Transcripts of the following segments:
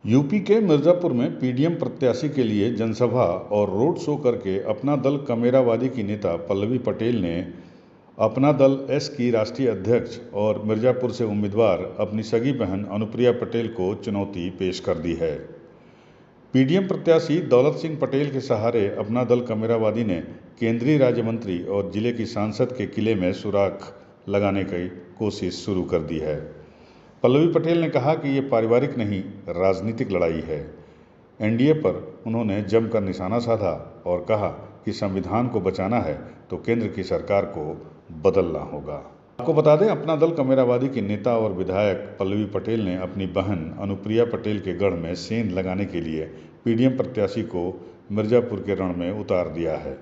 UP के मिर्जापुर में PDM प्रत्याशी के लिए जनसभा और रोड शो करके अपना दल कमेरावादी की नेता पल्लवी पटेल ने अपना दल एस की राष्ट्रीय अध्यक्ष और मिर्जापुर से उम्मीदवार अपनी सगी बहन अनुप्रिया पटेल को चुनौती पेश कर दी है। पीडीएम प्रत्याशी दौलत सिंह पटेल के सहारे अपना दल कमेरावादी ने केंद्रीय राज्य मंत्री और जिले की सांसद के किले में सुराख लगाने की कोशिश शुरू कर दी है। पल्लवी पटेल ने कहा कि ये पारिवारिक नहीं, राजनीतिक लड़ाई है। एनडीए पर उन्होंने जमकर निशाना साधा और कहा कि संविधान को बचाना है तो केंद्र की सरकार को बदलना होगा। आपको बता दें, अपना दल कमेरावादी की नेता और विधायक पल्लवी पटेल ने अपनी बहन अनुप्रिया पटेल के गढ़ में सेंध लगाने के लिए पीडीएम प्रत्याशी को मिर्जापुर के रण में उतार दिया है।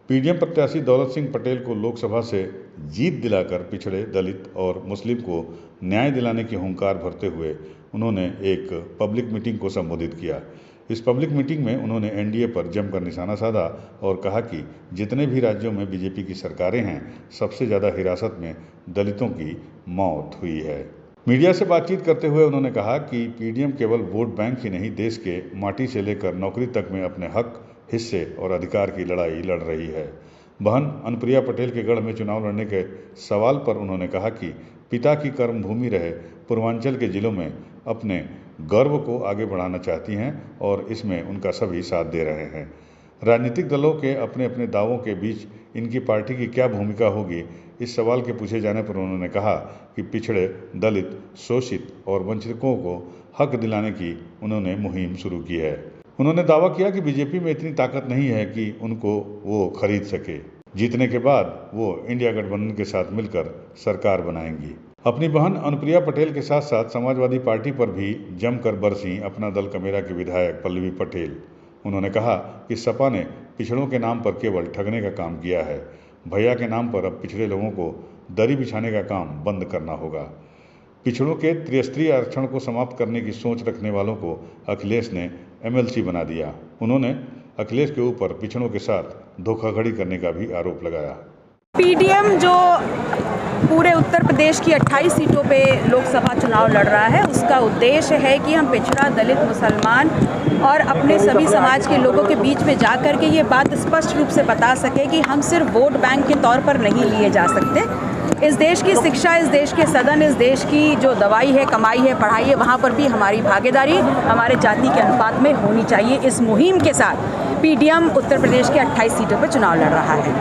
पीडीएम प्रत्याशी दौलत सिंह पटेल को लोकसभा से जीत दिलाकर पिछड़े, दलित और मुस्लिम को न्याय दिलाने की हुंकार भरते हुए उन्होंने एक पब्लिक मीटिंग को संबोधित किया। इस पब्लिक मीटिंग में उन्होंने एनडीए पर जमकर निशाना साधा और कहा कि जितने भी राज्यों में बीजेपी की सरकारें हैं, सबसे ज़्यादा हिरासत में दलितों की मौत हुई है। मीडिया से बातचीत करते हुए उन्होंने कहा कि पीडीएम केवल वोट बैंक ही नहीं, देश के माटी से लेकर नौकरी तक में अपने हक, हिस्से और अधिकार की लड़ाई लड़ रही है। बहन अनुप्रिया पटेल के गढ़ में चुनाव लड़ने के सवाल पर उन्होंने कहा कि पिता की कर्मभूमि रहे पूर्वांचल के जिलों में अपने गर्व को आगे बढ़ाना चाहती हैं और इसमें उनका सभी साथ दे रहे हैं। राजनीतिक दलों के अपने अपने दावों के बीच इनकी पार्टी की क्या भूमिका होगी, इस सवाल के पूछे जाने पर उन्होंने कहा कि पिछड़े, दलित, शोषित और वंचितों को हक दिलाने की उन्होंने मुहिम शुरू की है। उन्होंने दावा किया कि बीजेपी में इतनी ताकत नहीं है कि उनको वो खरीद सके। जीतने के बाद वो इंडिया गठबंधन के साथ मिलकर सरकार बनाएंगी। अपनी बहन अनुप्रिया पटेल के साथ साथ समाजवादी पार्टी पर भी जमकर बरसीं अपना दल कमेरा के विधायक पल्लवी पटेल। उन्होंने कहा कि सपा ने पिछड़ों के नाम पर केवल ठगने का काम किया है। भैया के नाम पर अब पिछड़े लोगों को दरी बिछाने का काम बंद करना होगा। पिछड़ों के त्रिस्तरीय आरक्षण को समाप्त करने की सोच रखने वालों को अखिलेश ने एमएलसी बना दिया। उन्होंने अखिलेश के ऊपर पिछड़ों के साथ धोखाधड़ी करने का भी आरोप लगाया। पीडीएम जो पूरे उत्तर प्रदेश की 28 सीटों पे लोकसभा चुनाव लड़ रहा है, उसका उद्देश्य है कि हम पिछड़ा, दलित, मुसलमान और अपने सभी समाज के लोगों के बीच में जा कर के ये बात स्पष्ट रूप से बता सके कि हम सिर्फ वोट बैंक के तौर पर नहीं लिए जा सकते। इस देश की शिक्षा, इस देश के सदन, इस देश की जो दवाई है, कमाई है, पढ़ाई है, वहाँ पर भी हमारी भागीदारी हमारे जाति के अनुपात में होनी चाहिए। इस मुहिम के साथ पीडीएम उत्तर प्रदेश के 28 सीटों पर चुनाव लड़ रहा है।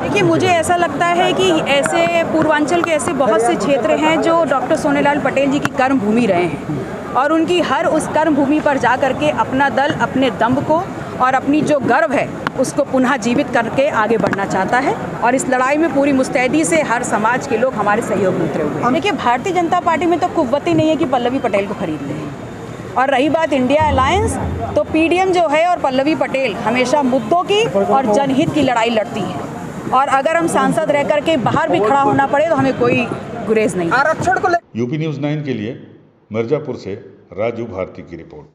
देखिए, मुझे ऐसा लगता है कि ऐसे पूर्वांचल के ऐसे बहुत से क्षेत्र हैं जो डॉक्टर सोनेलाल पटेल जी की कर्म भूमि रहे हैं और उनकी हर उस कर्म भूमि पर जा करके अपना दल अपने दम को और अपनी जो गर्व है उसको पुनः जीवित करके आगे बढ़ना चाहता है और इस लड़ाई में पूरी मुस्तैदी से हर समाज के लोग हमारे सहयोग में उतरे हुए हैं। देखिए, भारतीय जनता पार्टी में तो कुव्वत ही नहीं है कि पल्लवी पटेल को खरीद लें। और रही बात इंडिया अलायंस, तो पीडीएम जो है और पल्लवी पटेल हमेशा मुद्दों की और जनहित की लड़ाई लड़ती है और अगर हम सांसद रह करके बाहर भी खड़ा होना पड़े तो हमें कोई गुरेज नहीं। यूपी न्यूज़ 9 के लिए मिर्जापुर से राजू भारती की रिपोर्ट।